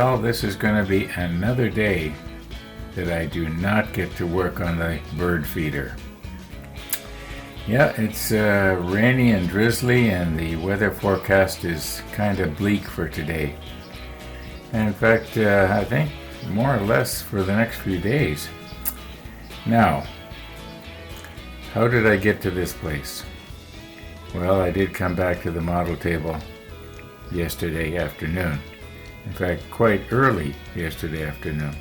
Well, this is going to be another day that I do not get to work on the bird feeder. Yeah, it's rainy and drizzly, and the weather forecast is kind of bleak for today. And in fact, I think more or less for the next few days. Now, how did I get to this place? Well, I did come back to the model table yesterday afternoon. In fact, quite early yesterday afternoon.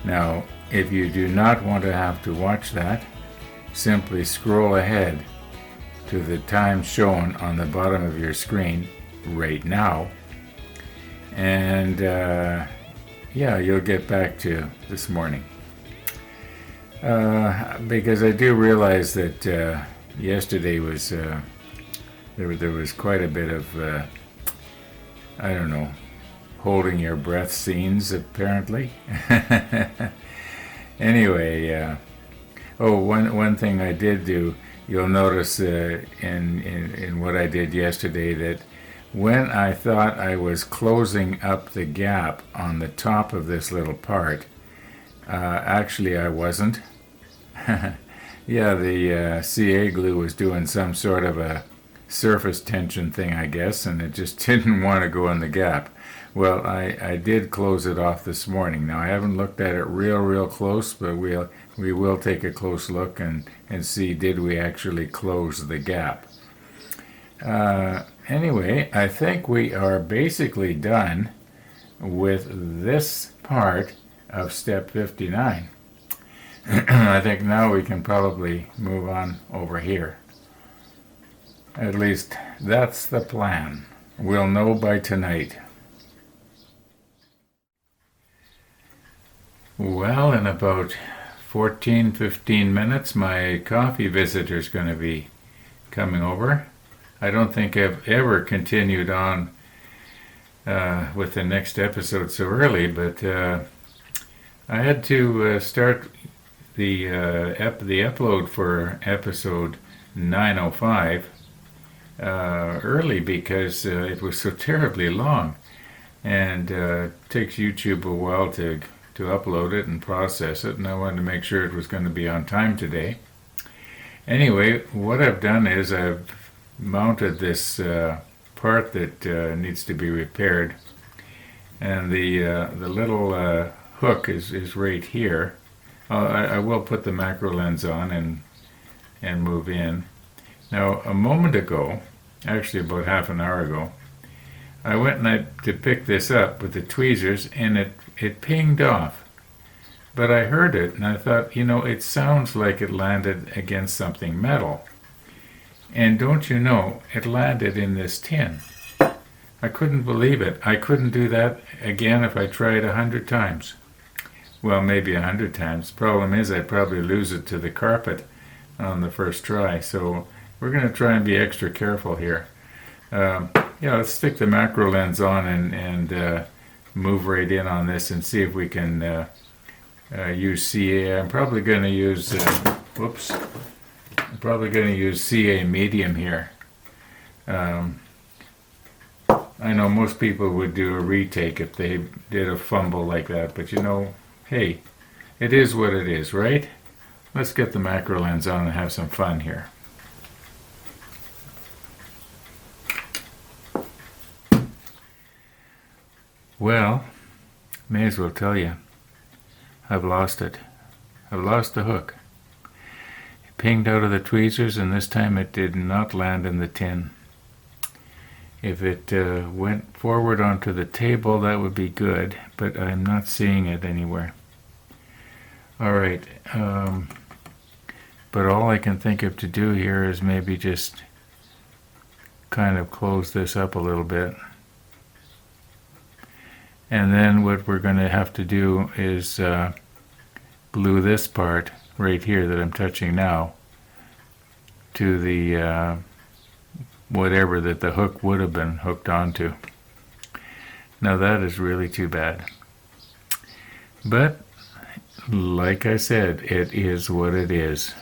Now, if you do not want to have to watch that, simply scroll ahead to the time shown on the bottom of your screen right now, and you'll get back to this morning. Because I do realize that yesterday was there was quite a bit of holding your breath scenes apparently. Anyway, one thing I did do, you'll notice in what I did yesterday, that when I thought I was closing up the gap on the top of this little part, actually I wasn't. Yeah, the CA glue was doing some sort of a surface tension thing, I guess, and it just didn't want to go in the gap. Well, I did close it off this morning. Now, I haven't looked at it real close, but we will take a close look and see, did we actually close the gap. Anyway, I think we are basically done with this part of step 59. I think now we can probably move on over here. At least that's the plan. We'll know by tonight. Well, in about 15 minutes, my coffee visitor's going to be coming over. I don't think I've ever continued on with the next episode so early, but I had to start the upload for episode 905 early because it was so terribly long, and it takes YouTube a while to upload it and process it, and I wanted to make sure it was going to be on time today. Anyway, what I've done is I've mounted this part that needs to be repaired, and the little hook is right here. I will put the macro lens on and move in. Now, a moment ago, actually about half an hour ago, I went to pick this up with the tweezers, and it pinged off. But I heard it, and I thought, it sounds like it landed against something metal. And don't you know, it landed in this tin. I couldn't believe it. I couldn't do that again if I tried 100 times. Well, maybe 100 times. Problem is, I'd probably lose it to the carpet on the first try. So we're going to try and be extra careful here. Let's stick the macro lens on and move right in on this and see if we can use CA. I'm probably going to use CA medium here. I know most people would do a retake if they did a fumble like that, but hey, it is what it is, right? Let's get the macro lens on and have some fun here. Well, may as well tell you, I've lost it. I've lost the hook. It pinged out of the tweezers, and this time it did not land in the tin. If it went forward onto the table, that would be good, but I'm not seeing it anywhere. All right, but all I can think of to do here is maybe just kind of close this up a little bit. And then what we're going to have to do is glue this part right here that I'm touching now to the whatever that the hook would have been hooked onto. Now that is really too bad. But like I said, it is what it is.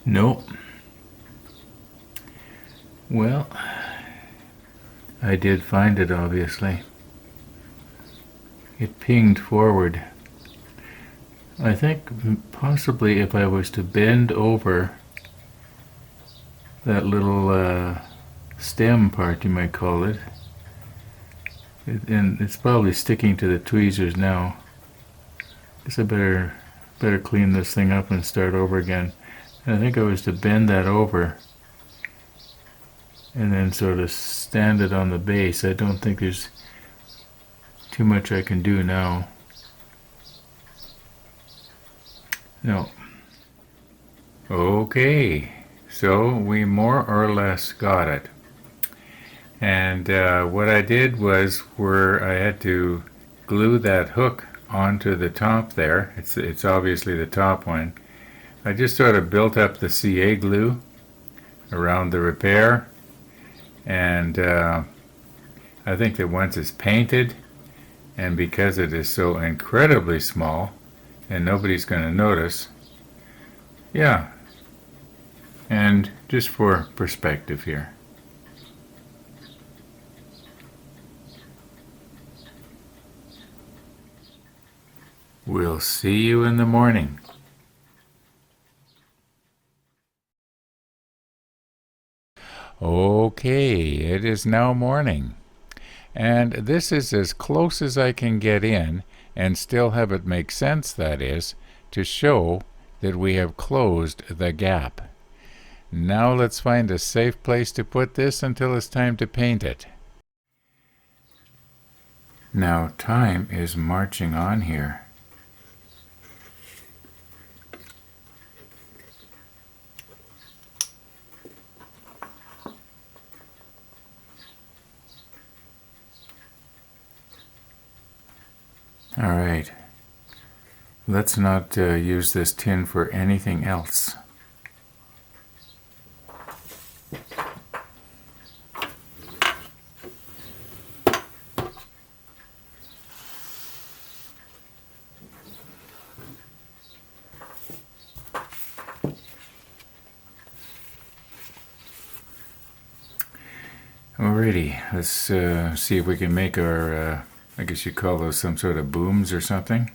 No. Well, I did find it, obviously. It pinged forward. I think possibly if I was to bend over that little stem part, you might call it, and it's probably sticking to the tweezers now. Guess I better clean this thing up and start over again. And I think I was to bend that over and then sort of stand it on the base. I don't think there's too much I can do now. No. Okay, so we more or less got it. And what I did was I had to glue that hook onto the top there. It's obviously the top one. I just sort of built up the CA glue around the repair, and I think that once it's painted, and because it is so incredibly small and nobody's going to notice, yeah. And just for perspective here, we'll see you in the morning. Okay, it is now morning, and this is as close as I can get in and still have it make sense, that is, to show that we have closed the gap. Now let's find a safe place to put this until it's time to paint it. Now time is marching on here. All right, let's not use this tin for anything else. Alrighty, let's see if we can make our I guess you call those some sort of booms or something.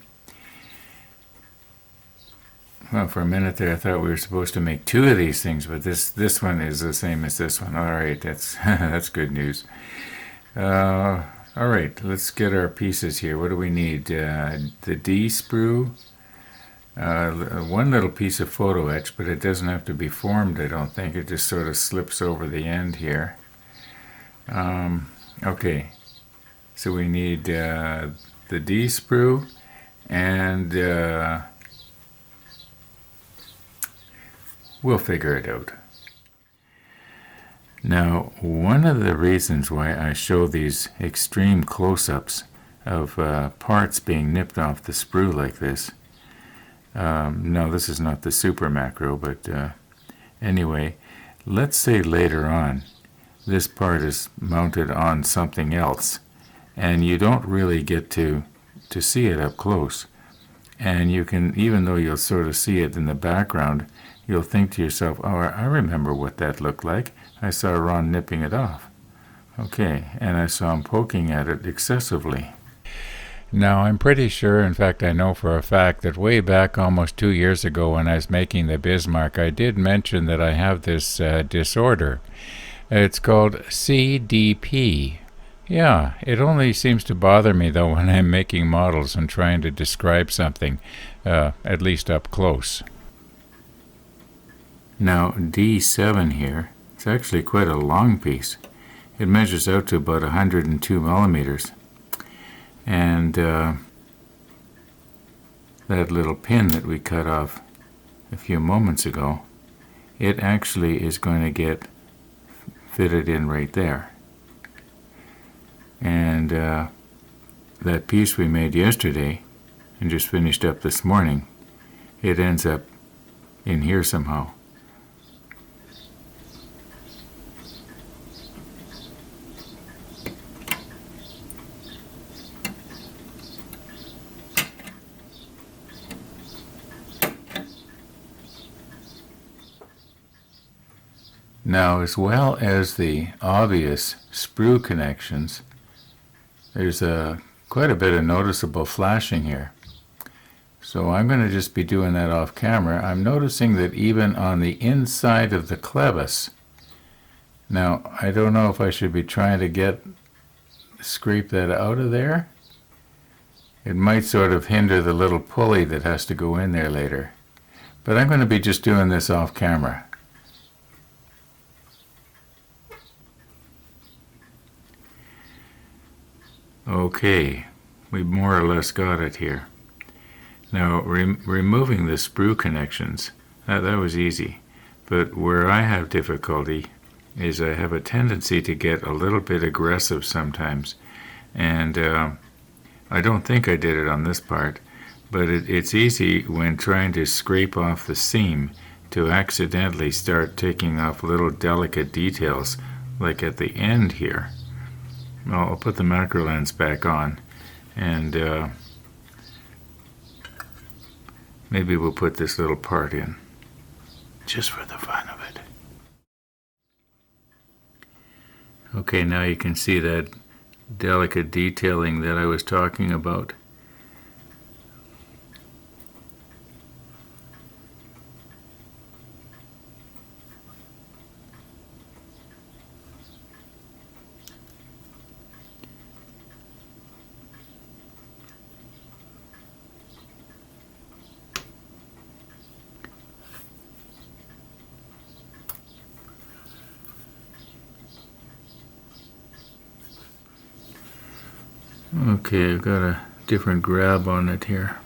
Well, for a minute there I thought we were supposed to make two of these things, but this one is the same as this one. Alright, that's that's good news. Alright, let's get our pieces here. What do we need? The D sprue, one little piece of photo etch, but it doesn't have to be formed, I don't think. It just sort of slips over the end here. Okay. So we need the D sprue and we'll figure it out. Now, one of the reasons why I show these extreme close-ups of parts being nipped off the sprue like this, no, this is not the super macro, but anyway, let's say later on this part is mounted on something else, and you don't really get to see it up close. And you can, even though you'll sort of see it in the background, you'll think to yourself, oh, I remember what that looked like. I saw Ron nipping it off. Okay, and I saw him poking at it excessively. Now, I'm pretty sure, in fact, I know for a fact, that way back almost 2 years ago when I was making the Bismarck, I did mention that I have this disorder. It's called CDP. Yeah, it only seems to bother me, though, when I'm making models and trying to describe something, at least up close. Now, D7 here, it's actually quite a long piece. It measures out to about 102 millimeters. And that little pin that we cut off a few moments ago, it actually is going to get fitted in right there. And that piece we made yesterday and just finished up this morning, it ends up in here somehow. Now, as well as the obvious sprue connections, there's quite a bit of noticeable flashing here. So I'm going to just be doing that off camera. I'm noticing that even on the inside of the clevis, now I don't know if I should be trying to scrape that out of there. It might sort of hinder the little pulley that has to go in there later. But I'm going to be just doing this off camera. Okay, we more or less got it here. Now, removing the sprue connections, that was easy. But where I have difficulty is I have a tendency to get a little bit aggressive sometimes. And I don't think I did it on this part, but it's easy when trying to scrape off the seam to accidentally start taking off little delicate details, like at the end here. I'll put the macro lens back on, and maybe we'll put this little part in, just for the fun of it. Okay, now you can see that delicate detailing that I was talking about. Okay, I've got a different grab on it here.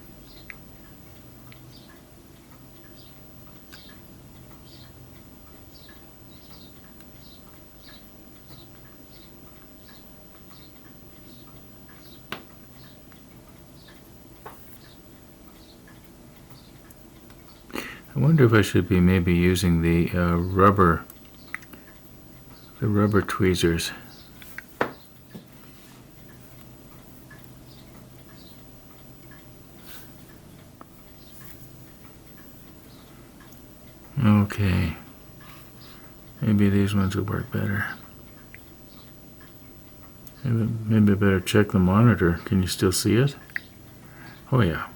I wonder if I should be maybe using the rubber tweezers. Okay, maybe these ones will work better. Maybe I better check the monitor. Can you still see it? Oh yeah.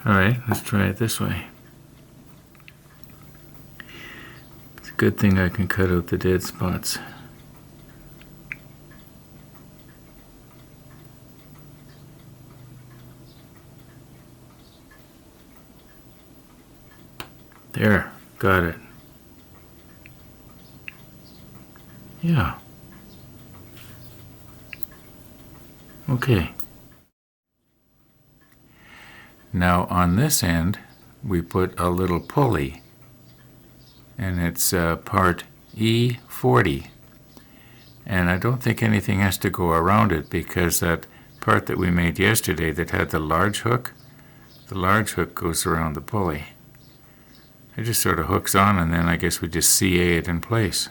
All right, let's try it this way. It's a good thing I can cut out the dead spots. There, got it. Yeah. Okay. Now on this end, we put a little pulley, and it's part E40. And I don't think anything has to go around it, because that part that we made yesterday that had the large hook goes around the pulley. It just sort of hooks on, and then I guess we just CA it in place.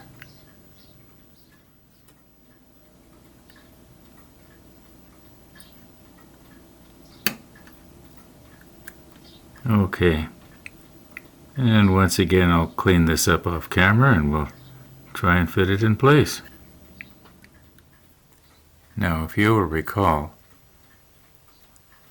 Okay, and once again I'll clean this up off camera and we'll try and fit it in place. Now if you will recall,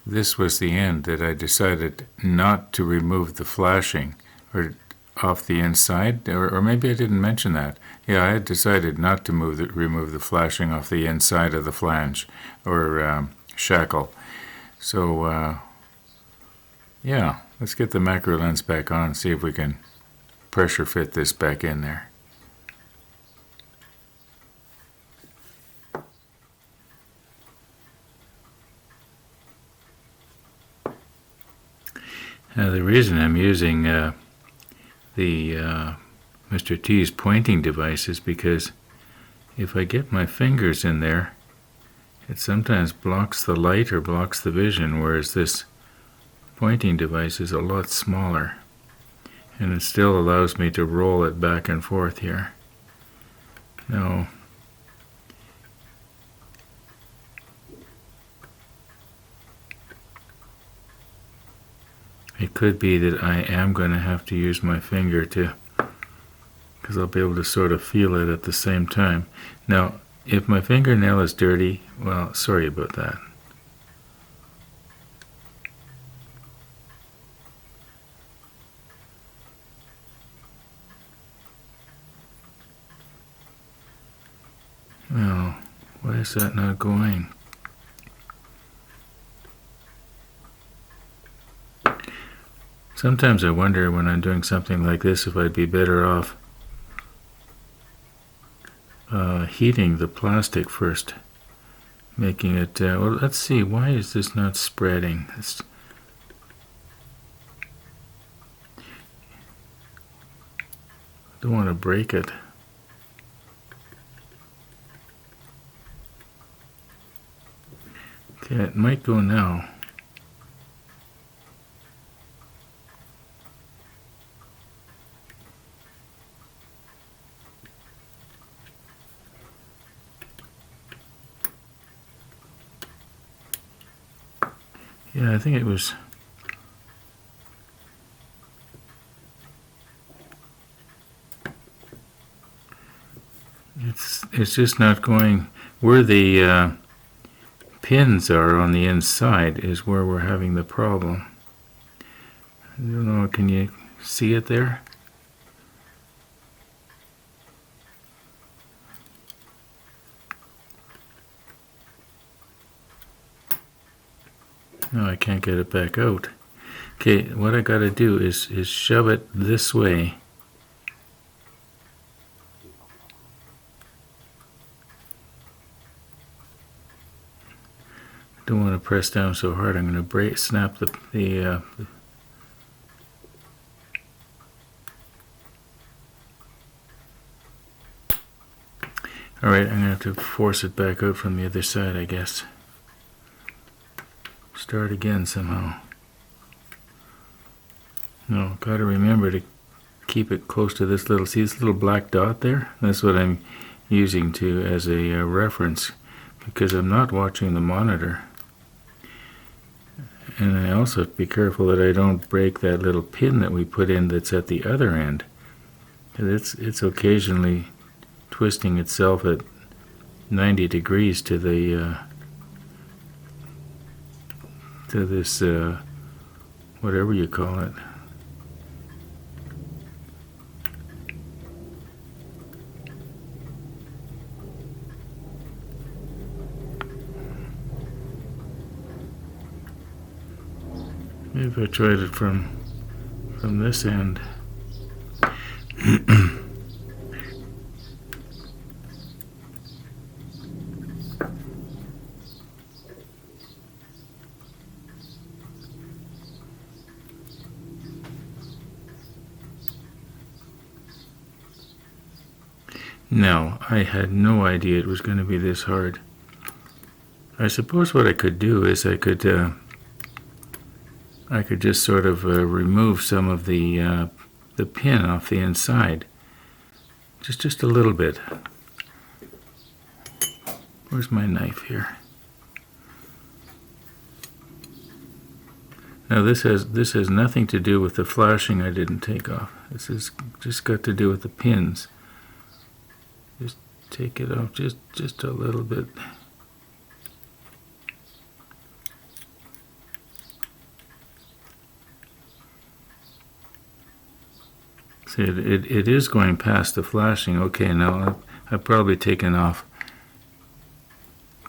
this was the end that I decided not to remove the flashing or off the inside, or maybe I didn't mention that. Yeah, I had decided not to remove the flashing off the inside of the flange or shackle. So yeah, let's get the macro lens back on and see if we can pressure fit this back in there. Now the reason I'm using the Mr. T's pointing device is because if I get my fingers in there, it sometimes blocks the light or blocks the vision, whereas this pointing device is a lot smaller, and it still allows me to roll it back and forth here. Now, it could be that I am going to have to use my finger because I'll be able to sort of feel it at the same time. Now, if my fingernail is dirty, well, sorry about that. Well, why is that not going? Sometimes I wonder when I'm doing something like this if I'd be better off heating the plastic first, making it, well, let's see, why is this not spreading? I don't want to break it. Okay, it might go now. Yeah, I think it was. It's just not going where the pins are on the inside is where we're having the problem. I don't know, can you see it there? No, I can't get it back out. Okay, what I gotta do is shove it this way. Don't want to press down so hard. I'm going to snap the all right, I'm going to have to force it back out from the other side, I guess. Start again somehow. No, got to remember to keep it close to this little, see this little black dot there? That's what I'm using as a reference, because I'm not watching the monitor. And I also have to be careful that I don't break that little pin that we put in that's at the other end. It's occasionally twisting itself at 90 degrees to the to this whatever you call it. Maybe if I tried it from this end. No, I had no idea it was going to be this hard. I suppose what I could do is I could just sort of remove some of the pin off the inside, just a little bit. Where's my knife here? Now this has nothing to do with the flashing I didn't take off. This has just got to do with the pins. Just take it off just a little bit. See, it is going past the flashing. Okay, now I've probably taken off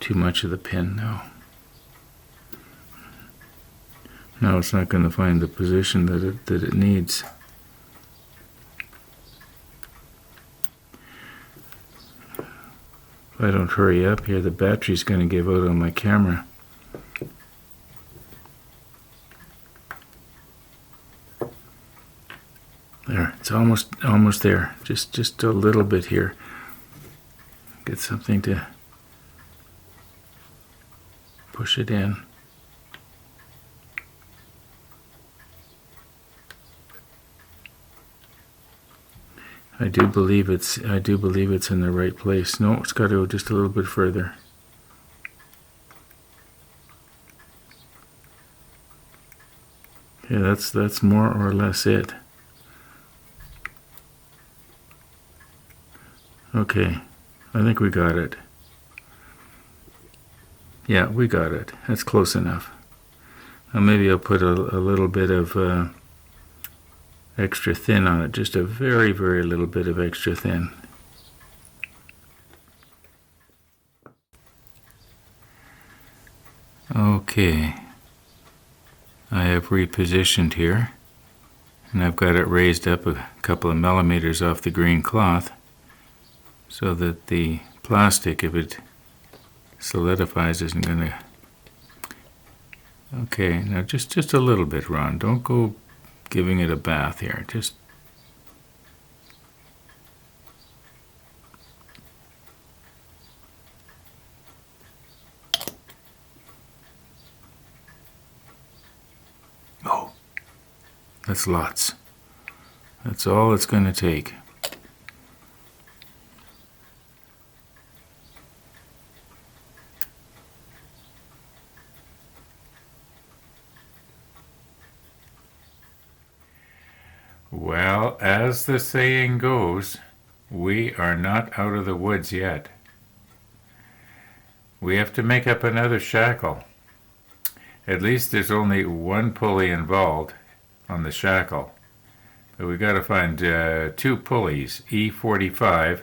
too much of the pin now. Now it's not going to find the position that it needs. If I don't hurry up here, the battery's going to give out on my camera. There, it's almost there. Just a little bit here. Get something to push it in. I do believe it's in the right place. No, it's got to go just a little bit further. Okay, that's more or less it. Okay, I think we got it. Yeah, we got it. That's close enough. Now maybe I'll put a little bit of extra thin on it, just a very, very little bit of extra thin. Okay, I have repositioned here, and I've got it raised up a couple of millimeters off the green cloth so that the plastic, if it solidifies, isn't going to... Okay, now just a little bit, Ron. Don't go giving it a bath here. Just... Oh, that's lots. That's all it's going to take. Well, as the saying goes, we are not out of the woods yet. We have to make up another shackle. At least there's only one pulley involved on the shackle. But we've got to find two pulleys, E45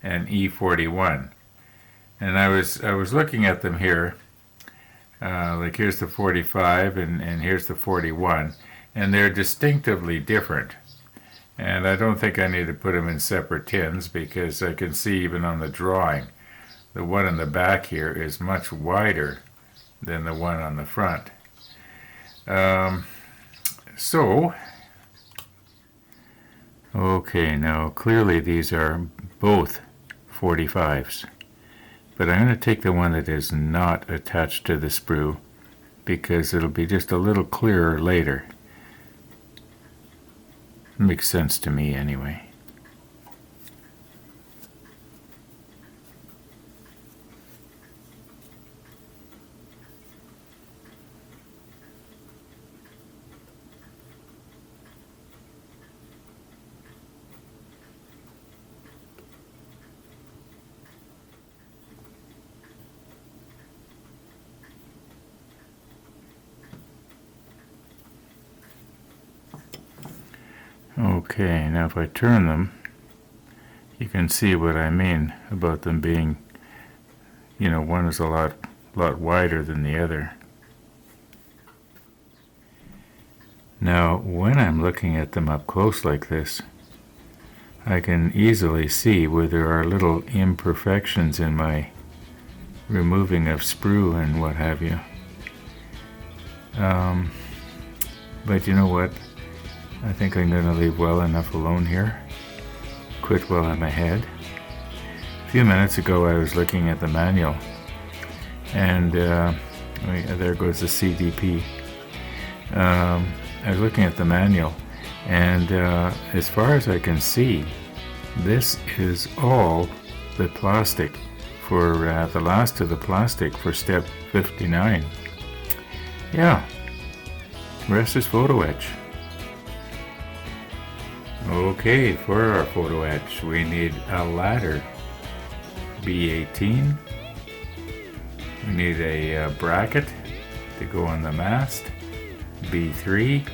and E41. And I was looking at them here. Like here's the 45 and here's the 41. And they're distinctively different. And I don't think I need to put them in separate tins because I can see even on the drawing, the one in the back here is much wider than the one on the front. Okay, now clearly these are both 45s. But I'm going to take the one that is not attached to the sprue because it'll be just a little clearer later. Makes sense to me anyway. Okay, now if I turn them, you can see what I mean about them being, one is a lot wider than the other. Now, when I'm looking at them up close like this, I can easily see where there are little imperfections in my removing of sprue and what have you. But you know what? I think I'm going to leave well enough alone here. Quit while I'm ahead. A few minutes ago I was looking at the manual, and there goes the CDP. I was looking at the manual, and as far as I can see, this is all the plastic for the last of the plastic for step 59. Yeah, rest is photo etch. Okay, for our photo etch, we need a ladder, B18. We need a bracket to go on the mast, B3.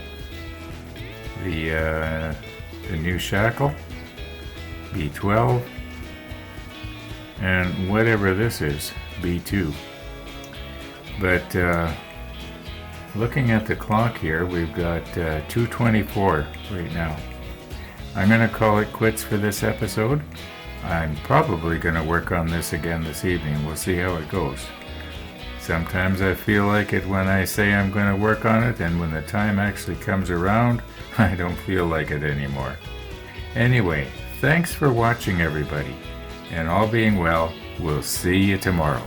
The new shackle, B12. And whatever this is, B2. But looking at the clock here, we've got 2:24 right now. I'm going to call it quits for this episode. I'm probably going to work on this again this evening. We'll see how it goes. Sometimes I feel like it when I say I'm going to work on it, and when the time actually comes around, I don't feel like it anymore. Anyway, thanks for watching everybody, and all being well, we'll see you tomorrow.